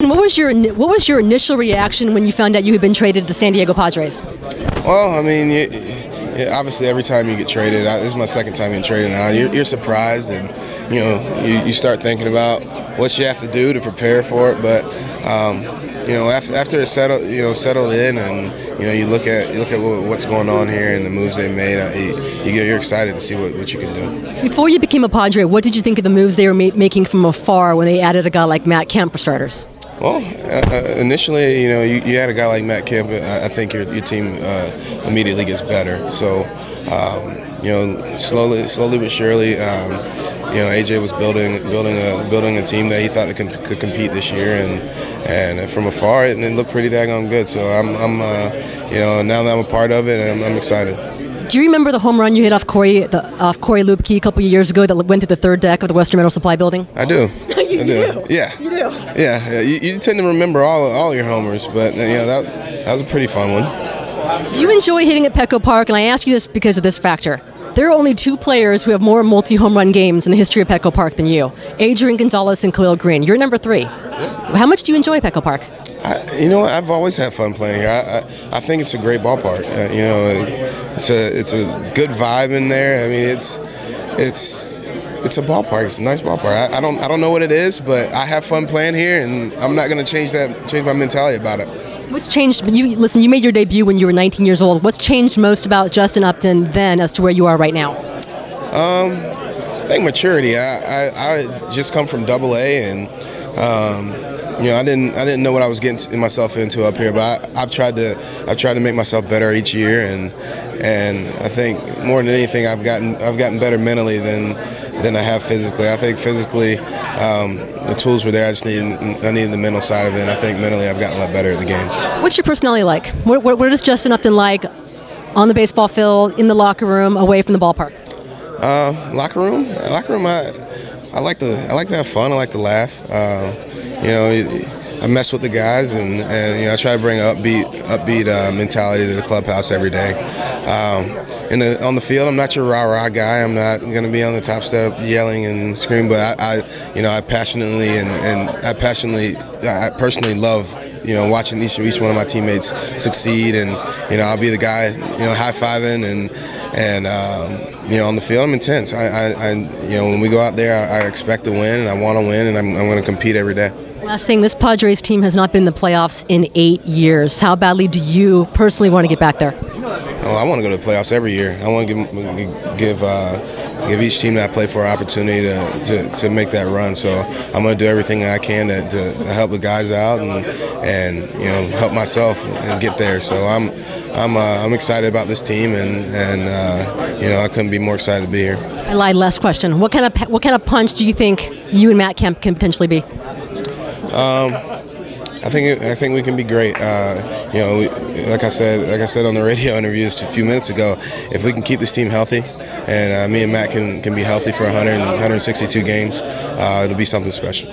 What was your initial reaction when you found out you had been traded to the San Diego Padres? Well, I mean, obviously every time you get traded, this is my second time getting traded now. You're surprised, and you start thinking about what you have to do to prepare for it. But after it's settled in, and you look at what's going on here and the moves they've made, you're excited to see what you can do. Before you became a Padre, what did you think of the moves they were making from afar when they added a guy like Matt Kemp for starters? Well, initially, you had a guy like Matt Kemp. I think your team immediately gets better. So, slowly but surely, AJ was building a team that he thought could compete this year, and from afar, it looked pretty daggone good. So I'm now that I'm a part of it, I'm excited. Do you remember the home run you hit off Corey Lubke a couple of years ago that went to the third deck of the Western Metal Supply building? I do. You do? Yeah. You do? Yeah. You tend to remember all your homers, but that was a pretty fun one. Do you enjoy hitting at Petco Park? And I ask you this because of this factor. There are only two players who have more multi-home run games in the history of Petco Park than you, Adrian Gonzalez and Khalil Green. You're number 3. Yeah. How much do you enjoy Petco Park? I've always had fun playing here. I think it's a great ballpark. It's a good vibe in there. I mean, it's a ballpark. It's a nice ballpark. I don't know what it is, but I have fun playing here, and I'm not going to change my mentality about it. What's changed? You made your debut when you were 19 years old. What's changed most about Justin Upton then as to where you are right now? I think maturity. I just come from AA, and I didn't know what I was getting myself into up here, but I've tried to make myself better each year, and I think more than anything, I've gotten better mentally than I have physically. I think physically, the tools were there. I needed the mental side of it, and I think mentally I've gotten a lot better at the game. What's your personality like? What does Justin Upton like on the baseball field, in the locker room, away from the ballpark? Locker room. I like to have fun. I like to laugh. I mess with the guys, and I try to bring an upbeat mentality to the clubhouse every day. On the field, I'm not your rah-rah guy. I'm not going to be on the top step yelling and screaming, but I passionately I personally love watching each one of my teammates succeed, and I'll be the guy high-fiving and on the field I'm intense. When we go out there, I expect to win, and I want to win, and I'm going to compete every day. Last thing, this Padres team has not been in the playoffs in 8 years. How badly do you personally want to get back there? Oh, I want to go to the playoffs every year. I want to give each team that I play for an opportunity to make that run. So I'm going to do everything I can to help the guys out and help myself and get there. So I'm excited about this team, and I couldn't be more excited to be here. I lied. Last question. What kind of punch do you think you and Matt Kemp can potentially be? I think we can be great. Like I said on the radio interviews a few minutes ago, if we can keep this team healthy, and me and Matt can be healthy for 162 games, it'll be something special.